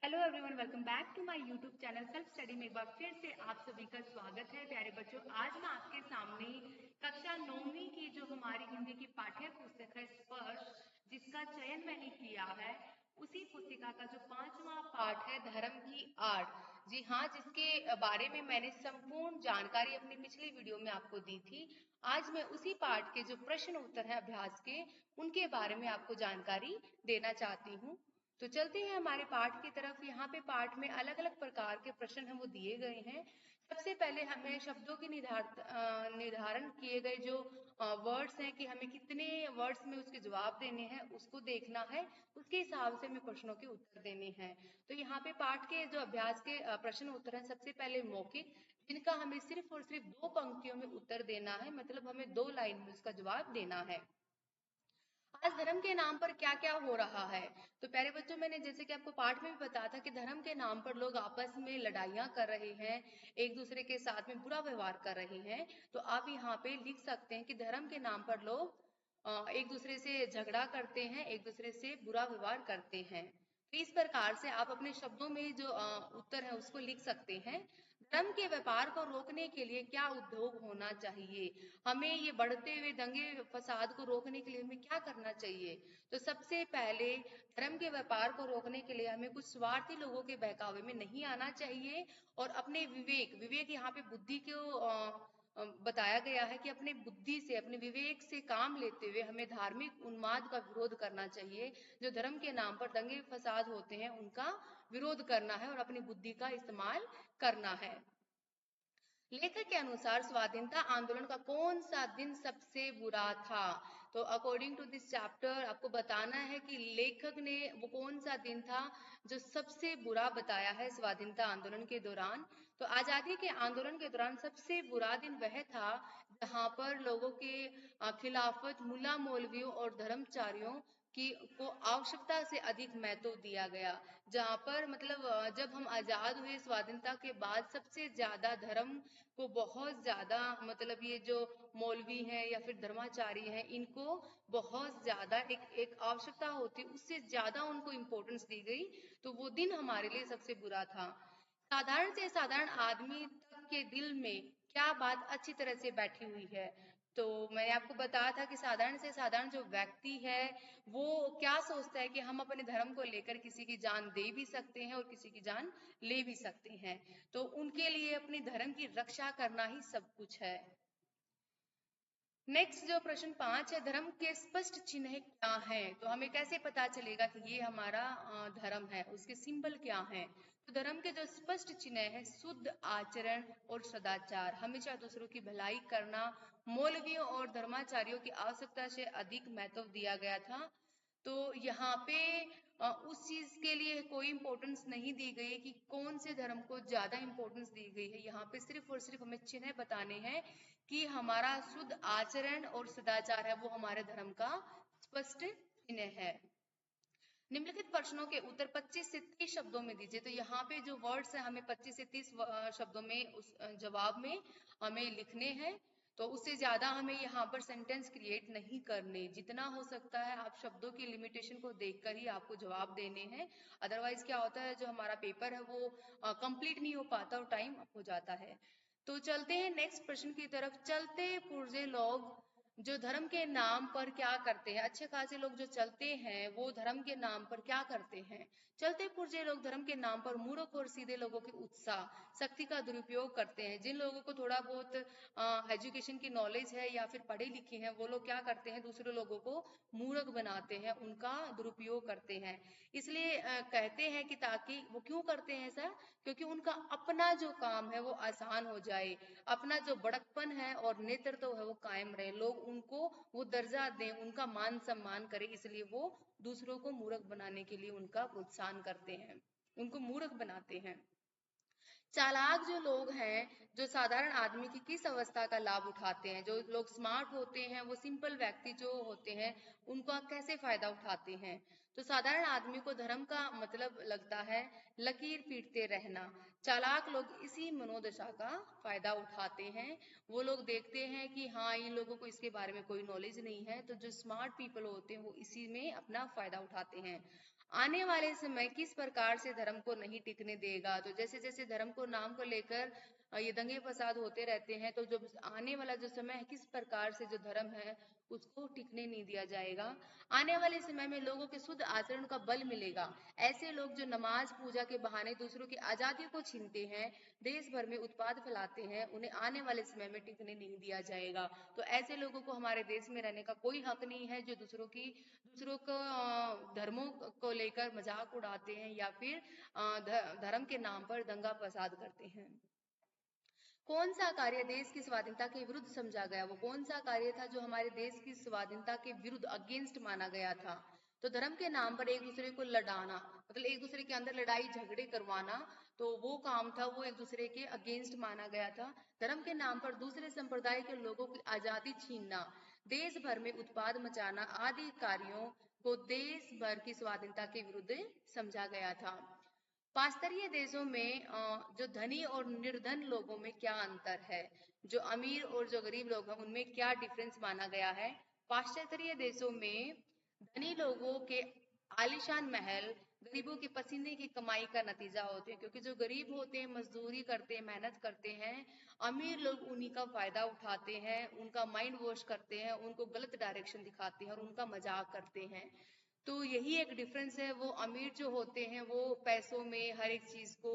Hello everyone, welcome back to my YouTube channel self study में एक बार फिर से आप सभी का स्वागत है। प्यारे बच्चों, आज मैं आपके सामने कक्षा 9वीं की जो हमारी हिंदी की पाठ्य पुस्तक है स्पर्श, जिसका चयन मैंने किया है, उसी पुस्तिका का जो 5वां पाठ है धर्म की आड़। जी हाँ, जिसके बारे में मैंने संपूर्ण जानकारी अपनी पिछली वीडियो में आपको दी थी। आज मैं उसी पाठ के जो प्रश्न उत्तर है अभ्यास के, उनके बारे में आपको जानकारी देना चाहती हूँ। तो चलते हैं हमारे पाठ की तरफ। यहाँ पे पाठ में अलग अलग प्रकार के प्रश्न हैं वो दिए गए हैं। सबसे पहले हमें शब्दों के निर्धारण किए गए जो वर्ड्स हैं कि हमें कितने वर्ड्स में उसके जवाब देने हैं, उसको देखना है। उसके हिसाब से हमें प्रश्नों के उत्तर देने हैं। तो यहाँ पे पाठ के जो अभ्यास के प्रश्न उत्तर हैं, सबसे पहले मौखिक, जिनका हमें सिर्फ और सिर्फ 2 पंक्तियों में उत्तर देना है, मतलब हमें 2 लाइन में उसका जवाब देना है। आज धर्म के नाम पर क्या क्या हो रहा है। तो प्यारे बच्चों, मैंने जैसे कि आपको पाठ में भी बताया था कि धर्म के नाम पर लोग आपस में लड़ाइयाँ कर रहे हैं, एक दूसरे के साथ में बुरा व्यवहार कर रहे हैं। तो आप यहाँ पे लिख सकते हैं कि धर्म के नाम पर लोग एक दूसरे से झगड़ा करते हैं, एक दूसरे से बुरा व्यवहार करते हैं। तो इस प्रकार से आप अपने शब्दों में जो उत्तर है उसको लिख सकते हैं। धर्म के व्यापार को रोकने के लिए क्या उद्योग होना चाहिए, हमें ये बढ़ते हुए दंगे फसाद को रोकने के लिए हमें क्या करना चाहिए। तो सबसे पहले धर्म के व्यापार को रोकने के लिए हमें कुछ स्वार्थी लोगों के बहकावे में नहीं आना चाहिए और अपने विवेक विवेक यहाँ पे बुद्धि को बताया गया है कि अपने बुद्धि से, अपने विवेक से काम लेते हुए हमें धार्मिक उन्माद का विरोध करना चाहिए। जो धर्म के नाम पर दंगे फसाद होते हैं उनका विरोध करना है और अपनी बुद्धि का इस्तेमाल करना है। लेखक के अनुसार स्वाधीनता आंदोलन का कौन सा दिन सबसे बुरा था। तो अकॉर्डिंग टू दिस चैप्टर आपको बताना है कि लेखक ने वो कौन सा दिन था जो सबसे बुरा बताया है स्वाधीनता आंदोलन के दौरान। तो आजादी के आंदोलन के दौरान सबसे बुरा दिन वह था जहां पर लोगों के खिलाफत मुल्ला मौलवियों और धर्मचारियों की को आवश्यकता से अधिक महत्व दिया गया। जहां पर मतलब जब हम आजाद हुए स्वाधीनता के बाद, सबसे ज्यादा धर्म को बहुत ज्यादा मतलब ये जो मौलवी हैं या फिर धर्माचारी हैं, इनको बहुत ज्यादा एक आवश्यकता होती, उससे ज्यादा उनको इम्पोर्टेंस दी गई। तो वो दिन हमारे लिए सबसे बुरा था। साधारण से साधारण आदमी तक के दिल में क्या बात अच्छी तरह से बैठी हुई है। तो मैंने आपको बताया था कि साधारण से साधारण जो व्यक्ति है वो क्या सोचता है कि हम अपने धर्म को लेकर किसी की जान दे भी सकते हैं और किसी की जान ले भी सकते हैं। तो उनके लिए अपने धर्म की रक्षा करना ही सब कुछ है। नेक्स्ट जो प्रश्न 5 है, धर्म के स्पष्ट चिन्ह क्या है। तो हमें कैसे पता चलेगा कि ये हमारा धर्म है, उसके सिंबल क्या है। तो धर्म के जो स्पष्ट चिन्ह है, शुद्ध आचरण और सदाचार, हमेशा दूसरों की भलाई करना, मौलवियों और धर्माचार्यों की आवश्यकता से अधिक महत्व दिया गया था। तो यहाँ पे उस चीज के लिए कोई इम्पोर्टेंस नहीं दी गई कि कौन से धर्म को ज्यादा इम्पोर्टेंस दी गई है। यहाँ पे सिर्फ और सिर्फ हमें चिन्ह बताने हैं कि हमारा शुद्ध आचरण और सदाचार है वो हमारे धर्म का स्पष्ट चिन्ह है। निम्नलिखित प्रश्नों के उत्तर 25 से 30 शब्दों में दीजिए। तो यहाँ पे जो वर्ड्स है हमें 25 से 30 शब्दों में उस जवाब में हमें लिखने हैं। तो उससे ज्यादा हमें यहाँ पर सेंटेंस क्रिएट नहीं करने। जितना हो सकता है आप शब्दों की लिमिटेशन को देखकर ही आपको जवाब देने हैं। अदरवाइज क्या होता है, जो हमारा पेपर है वो कंप्लीट नहीं हो पाता और टाइम अप हो जाता है। तो चलते हैं नेक्स्ट प्रश्न की तरफ। चलते पुर्जे लोग जो धर्म के नाम पर क्या करते हैं। अच्छे खासे लोग जो चलते हैं वो धर्म के नाम पर क्या करते हैं। चलते पुर्जे लोग धर्म के नाम पर मूर्ख और सीधे लोगों के उत्साह शक्ति का दुरुपयोग करते हैं। जिन लोगों को थोड़ा बहुत एजुकेशन की नॉलेज है या फिर पढ़े लिखे हैं, वो लोग क्या करते हैं, दूसरे लोगों को मूर्ख बनाते हैं, उनका दुरुपयोग करते हैं। इसलिए कहते हैं कि ताकि वो क्यों करते हैं ऐसा, क्योंकि उनका अपना जो काम है वो आसान हो जाए, अपना जो बड़कपन है और नेतृत्व है वो कायम रहे, लोग उनको वो दर्जा दें, उनका मान सम्मान करें। इसलिए वो दूसरों को मूर्ख बनाने के लिए उनका प्रोत्साहन करते हैं, उनको मूर्ख बनाते हैं। चालाक जो लोग हैं, जो साधारण आदमी की किस अवस्था का लाभ उठाते हैं। जो लोग स्मार्ट होते हैं, वो सिंपल व्यक्ति जो होते हैं, उनका कैसे फायदा उठाते हैं। तो साधारण आदमी को धर्म का मतलब लगता है लकीर पीटते रहना। चालाक लोग इसी मनोदशा का फायदा उठाते हैं। वो लोग देखते हैं कि हाँ, इन लोगों को इसके बारे में कोई नॉलेज नहीं है, तो जो स्मार्ट पीपल होते हैं वो इसी में अपना फायदा उठाते हैं। आने वाले समय किस प्रकार से धर्म को नहीं टिकने देगा। तो जैसे जैसे धर्म को नाम को लेकर ये दंगे फसाद होते रहते हैं, तो जब आने वाला जो समय है किस प्रकार से जो धर्म है उसको टिकने नहीं दिया जाएगा। आने वाले समय में लोगों के शुद्ध आचरण का बल मिलेगा। ऐसे लोग जो नमाज पूजा के बहाने दूसरों की आजादी को छीनते हैं, देश भर में उत्पाद फैलाते हैं, उन्हें आने वाले समय में टिकने नहीं दिया जाएगा। तो ऐसे लोगों को हमारे देश में रहने का कोई हक नहीं है, जो दूसरों को धर्मों को लेकर मजाक उड़ाते हैं या फिर धर्म के नाम पर दंगा फसाद करते हैं। कौन सा कार्य देश की स्वाधीनता के विरुद्ध समझा गया? वो कौन सा कार्य था जो हमारे देश की स्वाधीनता के विरुद्ध अगेंस्ट माना गया था? तो धर्म के नाम पर एक दूसरे को लड़ाना, मतलब एक दूसरे के अंदर लड़ाई झगड़े करवाना, तो वो काम था, वो एक दूसरे के अगेंस्ट माना गया था। धर्म के नाम पर दूसरे संप्रदाय के लोगों की आजादी छीनना, देश भर में उत्पाद मचाना आदि कार्यों को देश भर की स्वाधीनता के विरुद्ध समझा गया था। पाश्चात्य देशों में जो धनी और निर्धन लोगों में क्या अंतर है, जो अमीर और जो गरीब लोग हैं उनमें क्या डिफरेंस माना गया है। पाश्चात्य देशों में धनी लोगों के आलीशान महल गरीबों के पसीने की कमाई का नतीजा होते हैं, क्योंकि जो गरीब होते हैं मजदूरी करते हैं, मेहनत करते हैं, अमीर लोग उन्हीं का फायदा उठाते हैं, उनका माइंड वॉश करते हैं, उनको गलत डायरेक्शन दिखाते हैं और उनका मजाक करते हैं। तो यही एक डिफरेंस है। वो अमीर जो होते हैं वो पैसों में हर एक चीज को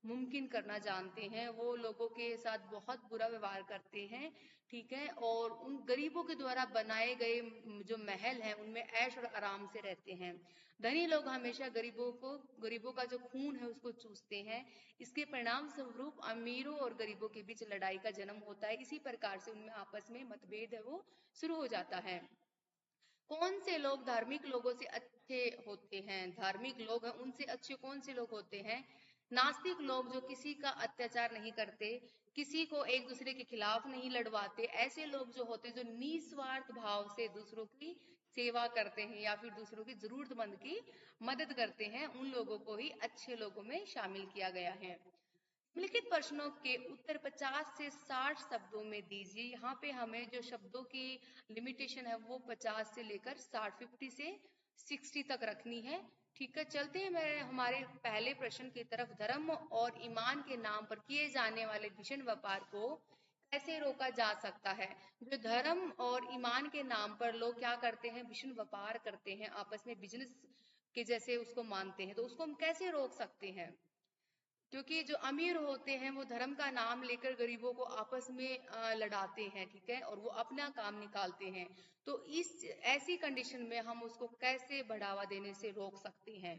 मुमकिन करना जानते हैं, वो लोगों के साथ बहुत बुरा व्यवहार करते हैं, ठीक है, और उन गरीबों के द्वारा बनाए गए जो महल हैं उनमें ऐश और आराम से रहते हैं। धनी लोग हमेशा गरीबों का जो खून है उसको चूसते हैं। इसके परिणाम स्वरूप अमीरों और गरीबों के बीच लड़ाई का जन्म होता है। इसी प्रकार से उनमें आपस में मतभेद है वो शुरू हो जाता है। कौन से लोग धार्मिक लोगों से अच्छे होते हैं? धार्मिक लोग हैं उनसे अच्छे कौन से लोग होते हैं? नास्तिक लोग जो किसी का अत्याचार नहीं करते, किसी को एक दूसरे के खिलाफ नहीं लड़वाते, ऐसे लोग जो होते हैं जो निस्वार्थ भाव से दूसरों की सेवा करते हैं या फिर दूसरों की जरूरतमंद की मदद करते हैं, उन लोगों को ही अच्छे लोगों में शामिल किया गया है। निम्नलिखित प्रश्नों के उत्तर 50 से 60 शब्दों में दीजिए। यहाँ पे हमें जो शब्दों की लिमिटेशन है वो 50 से लेकर 60, 50 से 60 तक रखनी है, ठीक है। चलते हैं मैं हमारे पहले प्रश्न की तरफ। धर्म और ईमान के नाम पर किए जाने वाले भीषण व्यापार को कैसे रोका जा सकता है? जो धर्म और ईमान के नाम पर लोग क्या करते हैं, भीषण व्यापार करते हैं, आपस में बिजनेस के जैसे उसको मानते हैं, तो उसको हम कैसे रोक सकते हैं? क्योंकि जो अमीर होते हैं वो धर्म का नाम लेकर गरीबों को आपस में लड़ाते हैं, ठीक है, और वो अपना काम निकालते हैं। तो इस ऐसी कंडीशन में हम उसको कैसे बढ़ावा देने से रोक सकते हैं?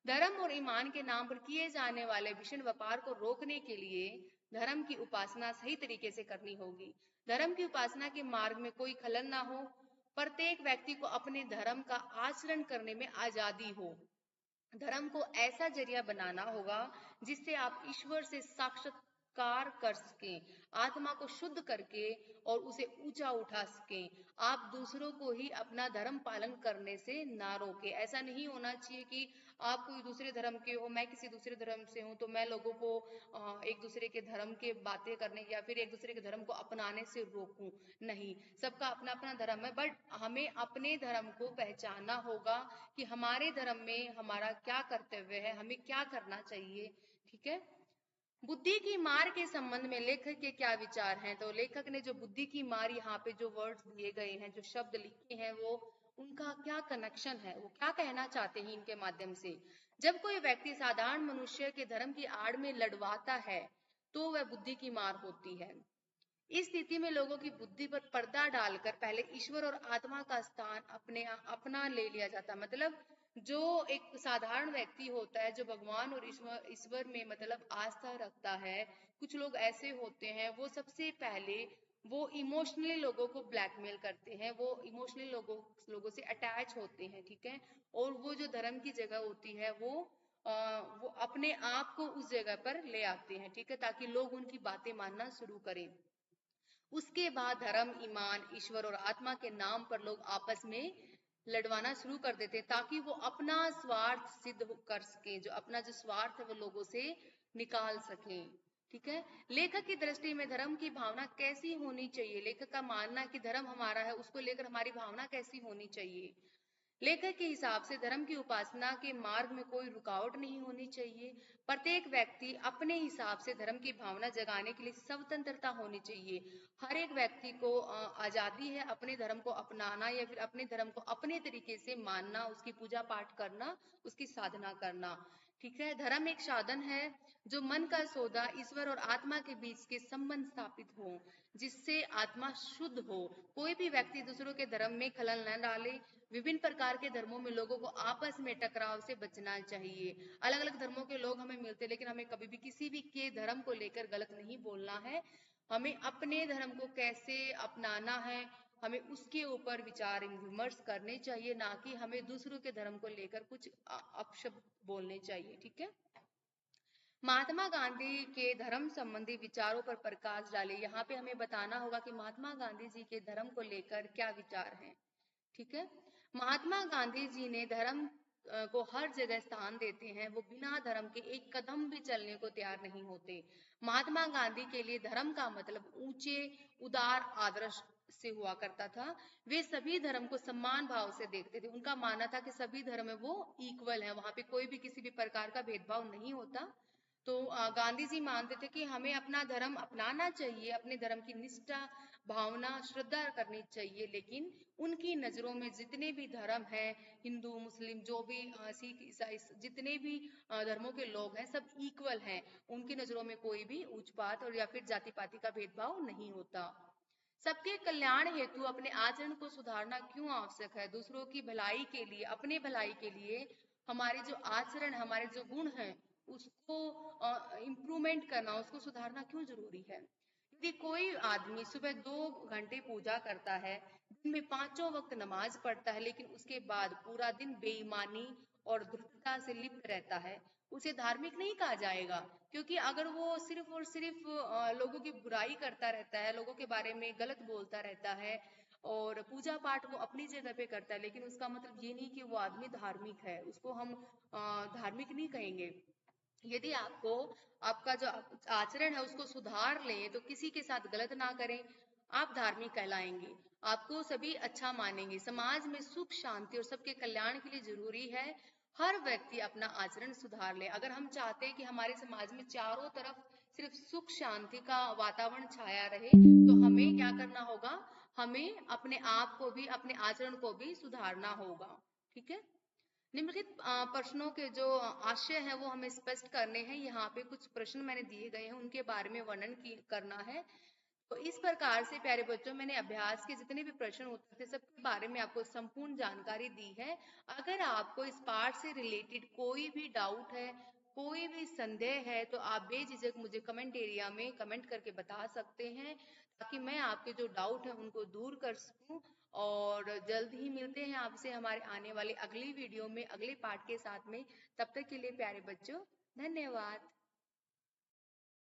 धर्म और ईमान के नाम पर किए जाने वाले भीषण व्यापार को रोकने के लिए धर्म की उपासना सही तरीके से करनी होगी। धर्म की उपासना के मार्ग में कोई खलल ना हो, प्रत्येक व्यक्ति को अपने धर्म का आचरण करने में आजादी हो। धर्म को ऐसा जरिया बनाना होगा जिससे आप ईश्वर से साक्षात्कार कर सकें, आत्मा को शुद्ध करके और उसे ऊंचा उठा सकें। आप दूसरों को ही अपना धर्म पालन करने से ना रोके। ऐसा नहीं होना चाहिए कि आप कोई दूसरे धर्म के हो, मैं किसी दूसरे धर्म से हूं, तो मैं लोगों को एक दूसरे के धर्म के बातें करने या फिर एक दूसरे के धर्म को अपनाने से रोकूं। नहीं, सबका अपना अपना धर्म है, बट हमें अपने धर्म को पहचानना होगा कि हमारे धर्म में हमारा क्या कर्तव्य है, हमें क्या करना चाहिए, ठीक है। बुद्धि की मार के संबंध में लेखक के क्या विचार हैं? तो लेखक ने जो बुद्धि की मार यहाँ पे जो वर्ड्स दिए गए हैं, जो शब्द लिखे हैं, वो उनका क्या कनेक्शन है, वो क्या कहना चाहते हैं इनके माध्यम से? जब कोई व्यक्ति साधारण मनुष्य के धर्म की आड़ में लड़वाता है तो वह बुद्धि की मार होती है। इस स्थिति में लोगों की बुद्धि पर पर्दा डालकर पहले ईश्वर और आत्मा का स्थान अपना ले लिया जाता है। मतलब जो एक साधारण व्यक्ति होता है, जो भगवान और ईश्वर में मतलब आस्था रखता है, कुछ लोग ऐसे होते हैं वो सबसे पहले वो इमोशनली लोगों को ब्लैकमेल करते हैं, वो इमोशनली लोगों से अटैच होते हैं, ठीक है, और वो जो धर्म की जगह होती है वो अपने आप को उस जगह पर ले आते हैं, ठीक है, ताकि लोग उनकी बातें मानना शुरू करें। उसके बाद धर्म, ईमान, ईश्वर और आत्मा के नाम पर लोग आपस में लड़वाना शुरू कर देते ताकि वो अपना स्वार्थ सिद्ध कर सके, जो अपना जो स्वार्थ है वो लोगों से निकाल सके, ठीक है। लेखक की दृष्टि में धर्म की भावना कैसी होनी चाहिए? लेखक का मानना है कि धर्म हमारा है, उसको लेकर हमारी भावना कैसी होनी चाहिए? लेखक के हिसाब से धर्म की उपासना के मार्ग में कोई रुकावट नहीं होनी चाहिए। प्रत्येक व्यक्ति अपने हिसाब से धर्म की भावना जगाने के लिए स्वतंत्रता होनी चाहिए। हर एक व्यक्ति को आजादी है अपने धर्म को अपनाना या फिर अपने धर्म को अपने तरीके से मानना, उसकी पूजा पाठ करना, उसकी साधना करना। ठीक है, धर्म एक साधन है जो मन का सौदा ईश्वर और आत्मा के बीच के संबंध स्थापित हो, जिससे आत्मा शुद्ध हो। कोई भी व्यक्ति दूसरों के धर्म में खलल न डाले। विभिन्न प्रकार के धर्मों में लोगों को आपस में टकराव से बचना चाहिए। अलग अलग धर्मों के लोग हमें मिलते, लेकिन हमें कभी भी किसी भी के धर्म को लेकर गलत नहीं बोलना है। हमें अपने धर्म को कैसे अपनाना है, हमें उसके ऊपर विचार विमर्श करने चाहिए, ना कि हमें दूसरों के धर्म को लेकर कुछ अपशब्द बोलने चाहिए। ठीक है, महात्मा गांधी के धर्म संबंधी विचारों पर प्रकाश डाले। यहाँ पे हमें बताना होगा कि महात्मा गांधी जी के धर्म को लेकर क्या विचार हैं। ठीक है, महात्मा गांधी जी ने धर्म को हर जगह स्थान देते हैं। वो बिना धर्म के एक कदम भी चलने को तैयार नहीं होते। महात्मा गांधी के लिए धर्म का मतलब ऊंचे उदार आदर्श से हुआ करता था। वे सभी धर्म को सम्मान भाव से देखते थे। उनका मानना था कि सभी धर्म है वो इक्वल है, वहां पे कोई भी किसी भी प्रकार का भेदभाव नहीं होता। तो गांधी जी मानते थे कि हमें अपना धर्म अपनाना चाहिए, अपने धर्म की निष्ठा भावना श्रद्धा करनी चाहिए, लेकिन उनकी नजरों में जितने भी धर्म है, हिंदू मुस्लिम जो भी सिख ईसाई जितने भी धर्मों के लोग हैं सब इक्वल हैं। उनकी नजरों में कोई भी ऊंच पात और या फिर जाति पाति का भेदभाव नहीं होता। सबके कल्याण हेतु अपने आचरण को सुधारना क्यों आवश्यक है? दूसरों की भलाई के लिए, अपने भलाई के लिए हमारे जो आचरण, हमारे जो गुण हैं उसको इम्प्रूवमेंट करना, उसको सुधारना क्यों जरूरी है? यदि कोई आदमी सुबह 2 घंटे पूजा करता है, दिन में 5 वक्त नमाज पढ़ता है, लेकिन उसके बाद पूरा दिन बेईमानी और धूर्तता से लिप्त रहता है, उसे धार्मिक नहीं कहा जाएगा। क्योंकि अगर वो सिर्फ और सिर्फ लोगों की बुराई करता रहता है, लोगों के बारे में गलत बोलता रहता है और पूजा पाठ वो अपनी जगह पे करता है, लेकिन उसका मतलब ये नहीं कि वो आदमी धार्मिक है, उसको हम धार्मिक नहीं कहेंगे। यदि आपको आपका जो आचरण है उसको सुधार लें, तो किसी के साथ गलत ना करें, आप धार्मिक कहलाएंगे। आपको सभी अच्छा मानेंगे। समाज में सुख शांति और सबके कल्याण के लिए जरूरी है हर व्यक्ति अपना आचरण सुधार ले। अगर हम चाहते हैं कि हमारे समाज में चारों तरफ सिर्फ सुख शांति का वातावरण छाया रहे, तो हमें क्या करना होगा? हमें अपने आप को भी, अपने आचरण को भी सुधारना होगा। ठीक है, निम्नलिखित प्रश्नों के जो आशय है वो हमें स्पष्ट करने हैं। यहाँ पे कुछ प्रश्न मैंने दिए गए हैं, उनके बारे में वर्णन करना है। तो इस प्रकार से प्यारे बच्चों, मैंने अभ्यास के जितने भी प्रश्न होते थे सबके बारे में आपको संपूर्ण जानकारी दी है। अगर आपको इस पाठ से रिलेटेड कोई भी डाउट है, कोई भी संदेह है, तो आप बेझिझक मुझे कमेंट एरिया में कमेंट करके बता सकते हैं, ताकि मैं आपके जो डाउट है उनको दूर कर सकूं। और जल्द ही मिलते हैं आपसे हमारे आने वाले अगली वीडियो में अगले पार्ट के साथ में। तब तक के लिए प्यारे बच्चों, धन्यवाद।